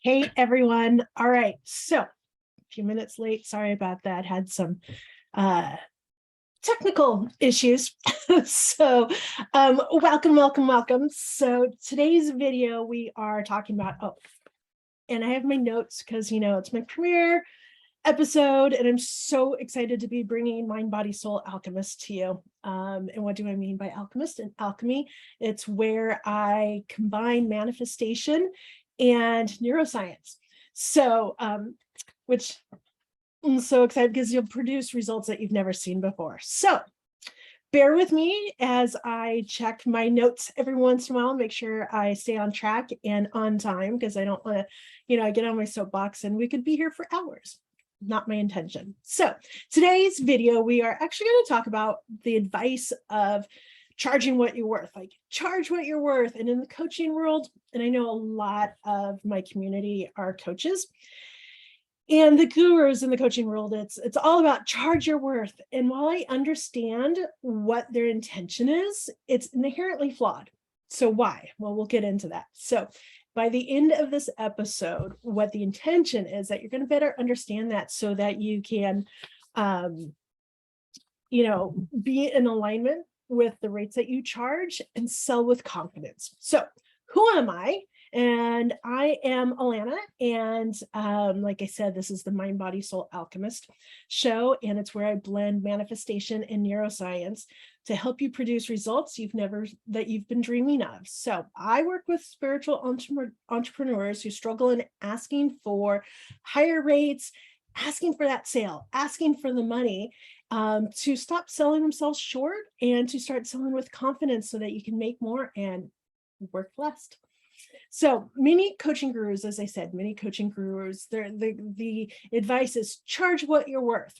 Hey everyone. All right. So a few minutes late. Sorry about that. Had some technical issues. Welcome. So today's video, we are talking about, and I have my notes because, it's my premiere episode and I'm so excited to be bringing Mind, Body, Soul Alchemist to you. And what do I mean by alchemist and alchemy? It's where I combine manifestation and neuroscience. So, which I'm so excited because you'll produce results that you've never seen before. So bear with me as I check my notes every once in a while, make sure I stay on track and on time, because I don't want to, I get on my soapbox and we could be here for hours. Not my intention. So today's video, we are actually going to talk about the advice of charging what you're worth, like charge what you're worth. And in the coaching world, and I know a lot of my community are coaches and the gurus in the coaching world, it's all about charge your worth. And while I understand what their intention is, it's inherently flawed. So why? Well, we'll get into that. So by the end of this episode, what the intention is that you're going to better understand that so that you can, be in alignment with the rates that you charge and sell with confidence. So who am I? And I am Alana. And like I said, this is the Mind, Body, Soul Alchemist show. And it's where I blend manifestation and neuroscience to help you produce results that you've been dreaming of. So I work with spiritual entrepreneurs who struggle in asking for higher rates, asking for that sale, asking for the money, to stop selling themselves short and to start selling with confidence so that you can make more and work less. So many coaching gurus, as I said, the advice is charge what you're worth.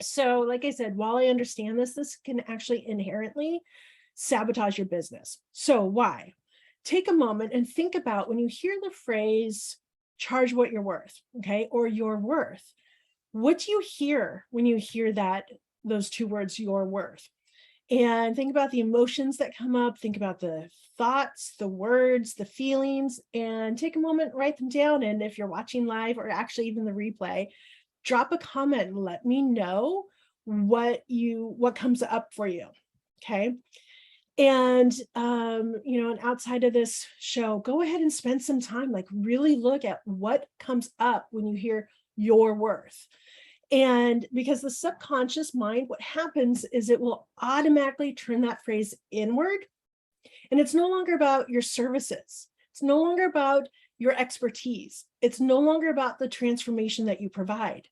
So like I said, while I understand this can actually inherently sabotage your business. So why? Take a moment and think about when you hear the phrase, charge what you're worth, okay, or your worth. What do you hear when you hear those two words, your worth? And think about the emotions that come up, think about the thoughts, the words, the feelings, and take a moment, write them down. And if you're watching live or actually even the replay, drop a comment and let me know what comes up for you. Okay. And, and outside of this show, go ahead and spend some time, like really look at what comes up when you hear your worth. And because the subconscious mind, what happens is it will automatically turn that phrase inward. And it's no longer about your services. It's no longer about your expertise. It's no longer about the transformation that you provide.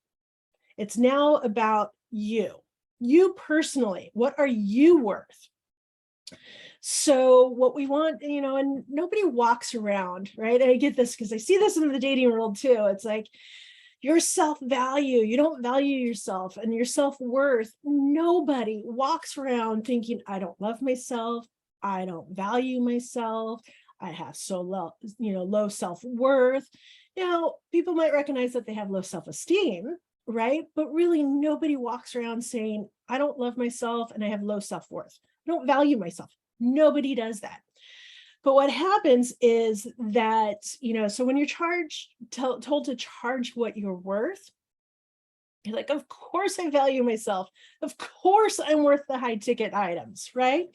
It's now about you personally. What are you worth? So what we want, and nobody walks around, right? I get this because I see this in the dating world too. It's like, your self-value, you don't value yourself and your self-worth. Nobody walks around thinking, I don't love myself, I don't value myself, I have so low self-worth. People might recognize that they have low self-esteem, right? But really nobody walks around saying, I don't love myself and I have low self-worth. I don't value myself. Nobody does that. But what happens is that, so when you're told to charge what you're worth, you're like, of course I value myself. Of course I'm worth the high ticket items, right?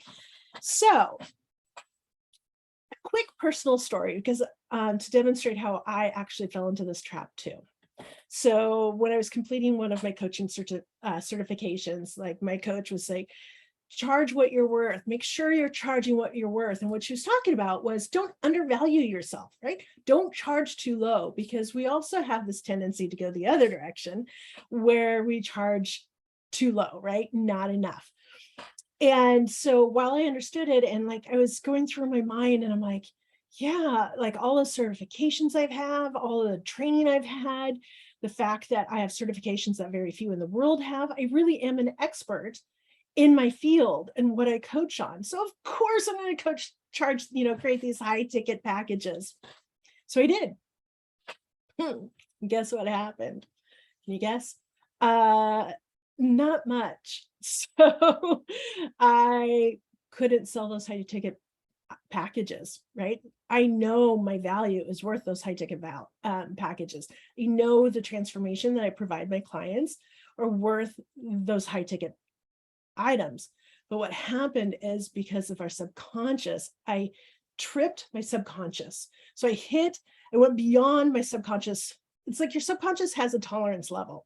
So a quick personal story, because to demonstrate how I actually fell into this trap too. So when I was completing one of my coaching certifications, like my coach was like, charge what you're worth, make sure you're charging what you're worth. And what she was talking about was don't undervalue yourself, right? Don't charge too low, because we also have this tendency to go the other direction where we charge too low, right? Not enough. And so while I understood it and like I was going through my mind and I'm like, yeah, like all the certifications I've had, all the training I've had, the fact that I have certifications that very few in the world have, I really am an expert in my field and what I coach on. So of course I'm going to charge, create these high ticket packages. So I did. Guess what happened? Can you guess? Not much. So I couldn't sell those high ticket packages, right? I know my value is worth those high ticket packages. I know the transformation that I provide my clients are worth those high ticket items. But what happened is, because of our subconscious, I tripped my subconscious. So I went beyond my subconscious. It's like your subconscious has a tolerance level.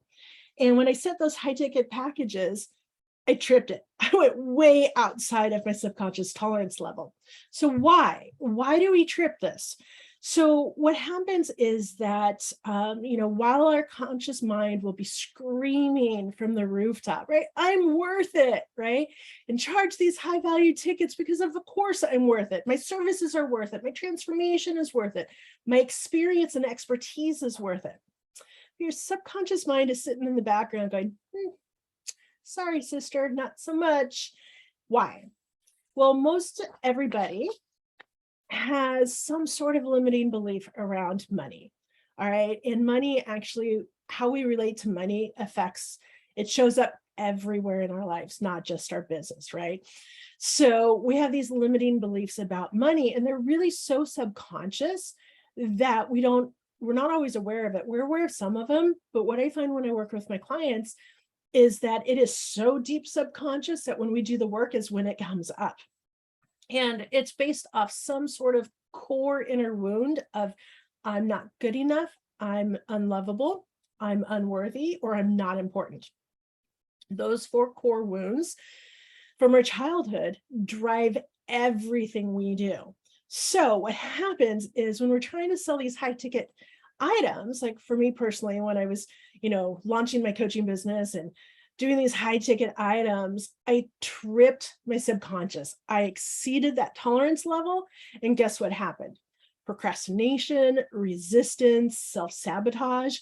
And when I set those high ticket packages, I tripped it. I went way outside of my subconscious tolerance level. So why? Why do we trip this? So what happens is that, while our conscious mind will be screaming from the rooftop, right? I'm worth it, right? And charge these high value tickets because of course I'm worth it. My services are worth it. My transformation is worth it. My experience and expertise is worth it. Your subconscious mind is sitting in the background going, sorry, sister, not so much. Why? Well, most everybody has some sort of limiting belief around money. All right. And money, actually, how we relate to money it shows up everywhere in our lives, not just our business, right? So we have these limiting beliefs about money, and they're really so subconscious that we're not always aware of it. We're aware of some of them, but what I find when I work with my clients is that it is so deep subconscious that when we do the work is when it comes up. And it's based off some sort of core inner wound of I'm not good enough, I'm unlovable, I'm unworthy, or I'm not important. Those 4 core wounds from our childhood drive everything we do. So what happens is when we're trying to sell these high ticket items, like for me personally, when I was, launching my coaching business and doing these high ticket items, I tripped my subconscious. I exceeded that tolerance level. And guess what happened? Procrastination, resistance, self-sabotage.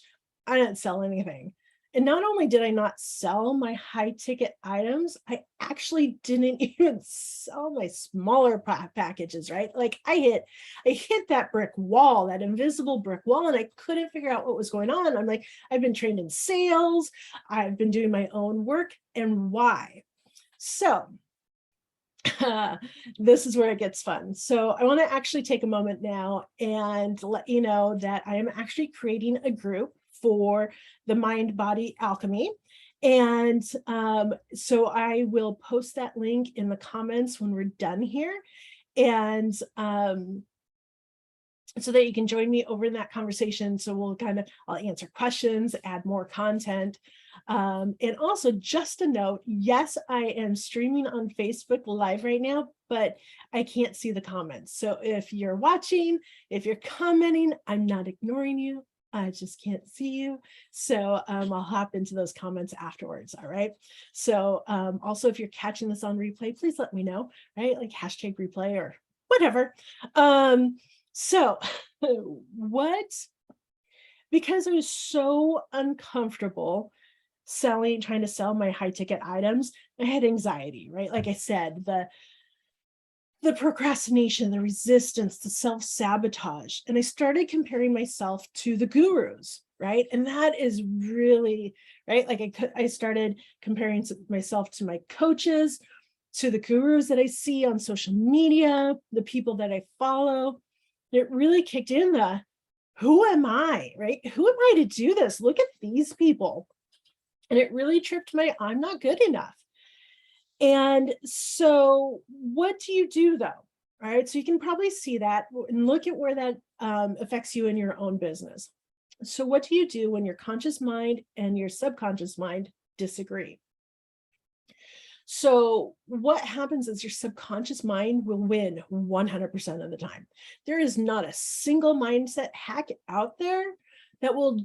I didn't sell anything. And not only did I not sell my high ticket items, I actually didn't even sell my smaller packages, right? Like I hit that brick wall, that invisible brick wall, and I couldn't figure out what was going on. I'm like, I've been trained in sales, I've been doing my own work, and why? So this is where it gets fun. So I want to actually take a moment now and let you know that I am actually creating a group for the Mind Body Alchemy. And so I will post that link in the comments when we're done here. And so that you can join me over in that conversation. So I'll answer questions, add more content. And also just a note, yes, I am streaming on Facebook Live right now, but I can't see the comments. So if you're watching, if you're commenting, I'm not ignoring you. I just can't see you. So I'll hop into those comments afterwards. All right. So also, if you're catching this on replay, please let me know, right? Like hashtag replay or whatever. So because I was so uncomfortable trying to sell my high ticket items, I had anxiety, right? Like I said, the procrastination, the resistance, the self-sabotage. And I started comparing myself to the gurus, right? And that is really, right? Like I started comparing myself to my coaches, to the gurus that I see on social media, the people that I follow. It really kicked in who am I, right? Who am I to do this? Look at these people. And it really tripped I'm not good enough. And so what do you do though? All right. So you can probably see that and look at where that affects you in your own business. So what do you do when your conscious mind and your subconscious mind disagree? So what happens is your subconscious mind will win 100% of the time. There is not a single mindset hack out there that will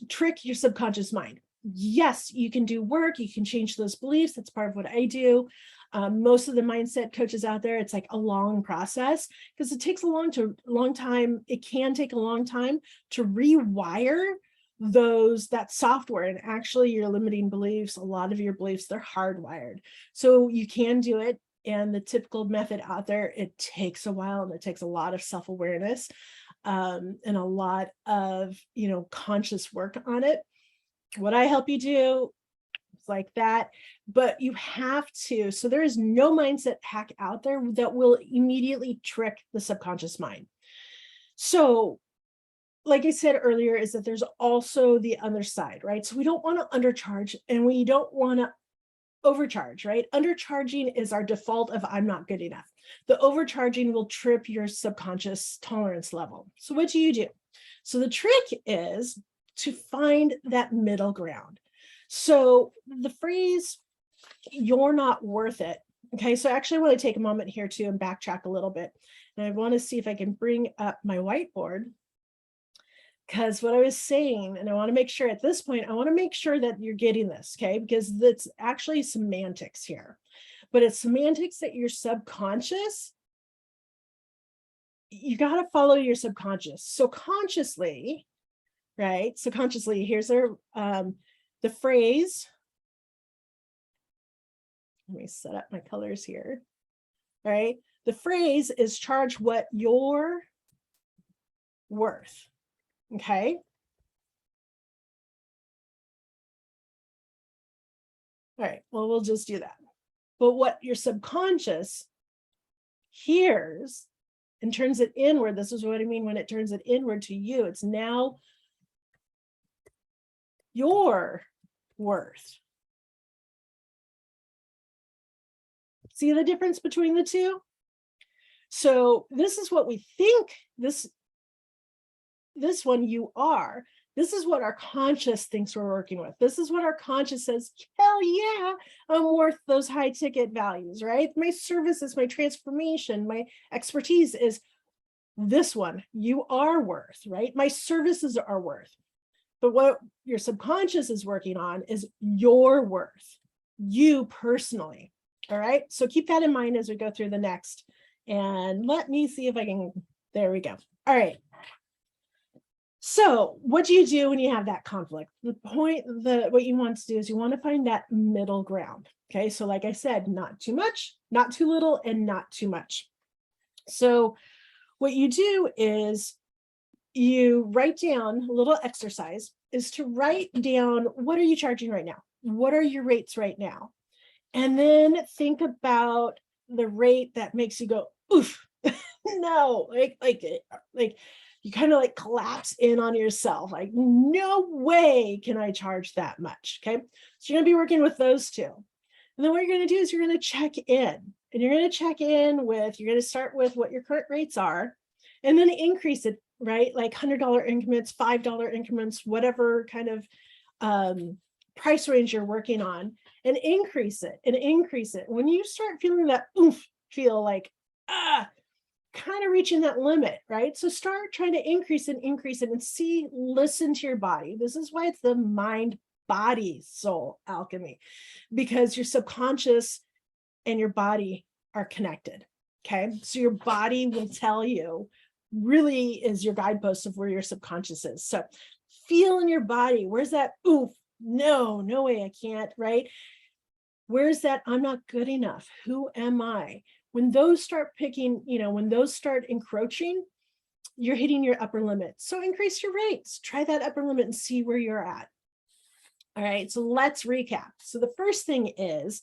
trick your subconscious mind. Yes, you can do work, you can change those beliefs. That's part of what I do. Most of the mindset coaches out there, it's like a long process because it takes a long time. It can take a long time to rewire that software. And actually your limiting beliefs, a lot of your beliefs, they're hardwired. So you can do it. And the typical method out there, it takes a while and it takes a lot of self-awareness and a lot of, conscious work on it. What I help you do, like that, but you have to. So there is no mindset hack out there that will immediately trick the subconscious mind. So like I said earlier, is that there's also the other side, right? So we don't want to undercharge and we don't want to overcharge, right? Undercharging is our default of I'm not good enough. The overcharging will trip your subconscious tolerance level. So what do? So the trick is to find that middle ground. So the phrase, you're not worth it. Okay, so actually I want to take a moment here too and backtrack a little bit. And I want to see if I can bring up my whiteboard. Because what I was saying, and I want to make sure at this point, I want to make sure that you're getting this, okay? Because it's actually semantics here, but it's semantics that your subconscious, you got to follow your subconscious. So consciously, right? So consciously, here's the phrase. Let me set up my colors here, right? The phrase is charge what you're worth. Okay. All right. Well, we'll just do that. But what your subconscious hears and turns it inward, this is what I mean when it turns it inward to you. It's now your worth. See the difference between the two? So this is what we think this one you are. This is what our conscious thinks we're working with. This is what our conscious says, hell yeah, I'm worth those high ticket values, right? My services, my transformation, my expertise is this one. You are worth, right? My services are worth. But what your subconscious is working on is your worth, you personally. All right. So keep that in mind as we go through the next. And let me see if I can, there we go. All right. So what do you do when you have that conflict? What you want to do is you want to find that middle ground. Okay. So like I said, not too much, not too little, and not too much. So what you do is you write down a little exercise is to write down, what are you charging right now? What are your rates right now? And then think about the rate that makes you go, oof, no, like you kind of like collapse in on yourself. Like, no way can I charge that much. Okay. So you're going to be working with those two. And then what you're going to do is you're going to check in, and you're going to check in with, you're going to start with what your current rates are, and then increase it, right? Like $100 increments, $5 increments, whatever kind of price range you're working on, and increase it and increase it. When you start feeling that oof, feel like, kind of reaching that limit, right? So start trying to increase it and see, listen to your body. This is why it's the mind, body, soul alchemy, because your subconscious and your body are connected. Okay. So your body will tell you, really is your guidepost of where your subconscious is. So feel in your body. Where's that oof? No way, I can't, right? Where's that I'm not good enough? Who am I? When those start picking, when those start encroaching, you're hitting your upper limit. So increase your rates, try that upper limit and see where you're at. All right, so let's recap. So the first thing is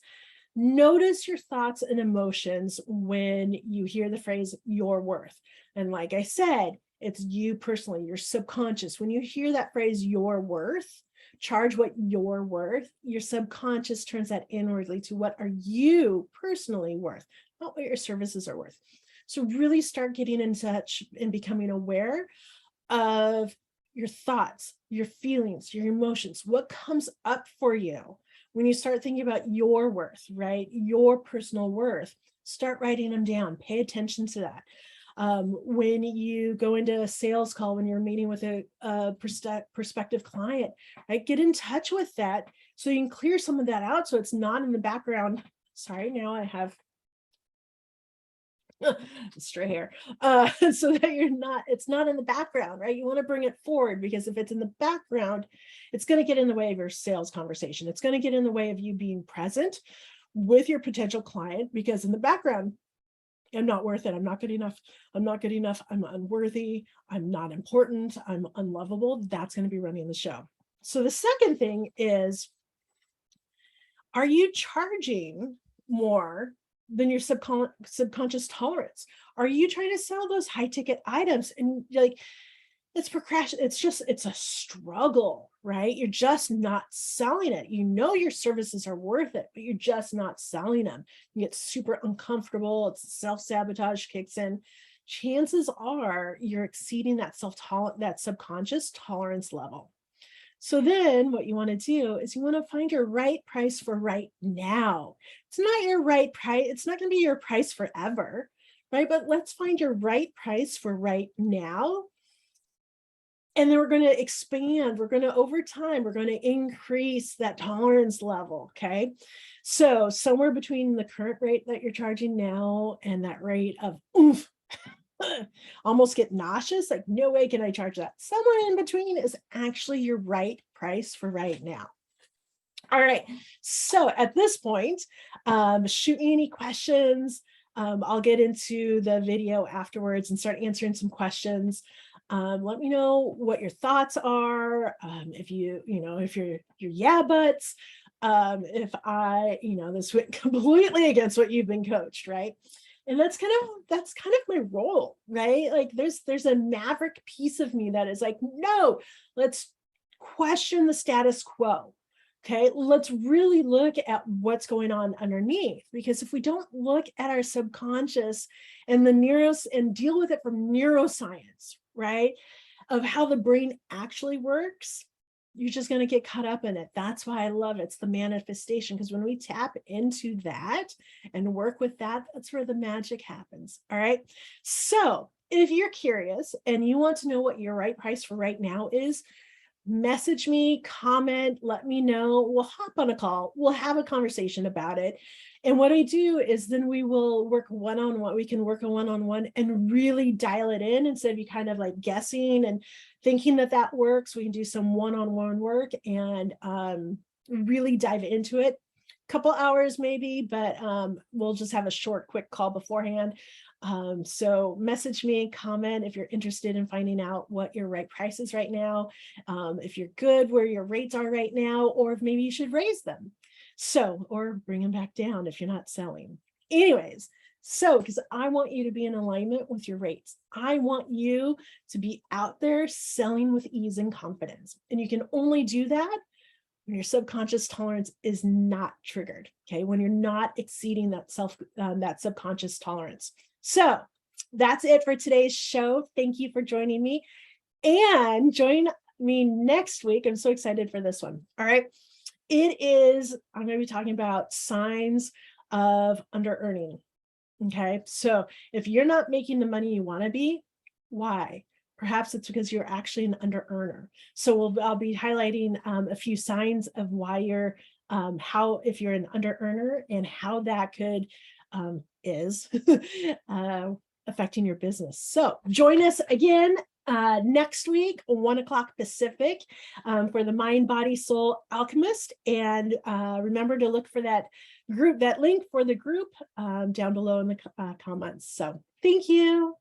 notice your thoughts and emotions when you hear the phrase your worth. And like I said, it's you personally, your subconscious. When you hear that phrase your worth, charge what you're worth, your subconscious turns that inwardly to what are you personally worth, not what your services are worth. So really start getting in touch and becoming aware of your thoughts, your feelings, your emotions, what comes up for you when you start thinking about your worth, right? Your personal worth. Start writing them down. Pay attention to that. When you go into a sales call, when you're meeting with a prospective client, right? Get in touch with that so you can clear some of that out so it's not in the background. Sorry, now I have stray hair, so that it's not in the background, right? You want to bring it forward, because if it's in the background, it's going to get in the way of your sales conversation. It's going to get in the way of you being present with your potential client, because in the background, I'm not worth it. I'm not good enough. I'm not good enough. I'm unworthy. I'm not important. I'm unlovable. That's going to be running the show. So the second thing is Are you charging more than your subconscious tolerance? Are you trying to sell those high ticket items and like it's procrastination? It's a struggle, right? You're just not selling it. You know your services are worth it, but you're just not selling them. You get super uncomfortable. It's self-sabotage kicks in. Chances are you're exceeding that that subconscious tolerance level. So then what you want to do is you want to find your right price for right now. It's not your right price. It's not going to be your price forever, right? But let's find your right price for right now. And then we're going to expand. We're going to, over time, we're going to increase that tolerance level. Okay. So somewhere between the current rate that you're charging now and that rate of oomph, almost get nauseous, like no way can I charge that. Somewhere in between is actually your right price for right now. All right, so at this point, shoot me any questions. I'll get into the video afterwards and start answering some questions. Let me know what your thoughts are. If if you're yeah buts, if this went completely against what you've been coached, right? And that's kind of my role, right? Like there's a maverick piece of me that is like, no, let's question the status quo. Okay, let's really look at what's going on underneath, because if we don't look at our subconscious and and deal with it from neuroscience, right, of how the brain actually works, you're just going to get caught up in it. That's why I love it. It's the manifestation, because when we tap into that and work with that, that's where the magic happens. All right. So if you're curious and you want to know what your right price for right now is, message me, comment, let me know. We'll hop on a call. We'll have a conversation about it. And what I do is then we will work one-on-one. We can work a one-on-one and really dial it in instead of you kind of like guessing and thinking that works. We can do some one-on-one work and really dive into it. Couple hours maybe, but we'll just have a short, quick call beforehand. So message me, comment if you're interested in finding out what your right price is right now, if you're good where your rates are right now, or if maybe you should raise them. So, or bring them back down if you're not selling. Anyways, so because I want you to be in alignment with your rates. I want you to be out there selling with ease and confidence. And you can only do that when your subconscious tolerance is not triggered, okay? When you're not exceeding that that subconscious tolerance. So that's it for today's show. Thank you for joining me, and join me next week. I'm so excited for this one. All right. I'm going to be talking about signs of under earning. Okay. So if you're not making the money you want to be, why? Perhaps it's because you're actually an under earner. So I'll be highlighting a few signs of why you're, if you're an under earner and how that could, is affecting your business. So join us again next week, 1:00 Pacific, for the Mind, Body, Soul Alchemist. And remember to look for that link for the group down below in the comments. So thank you.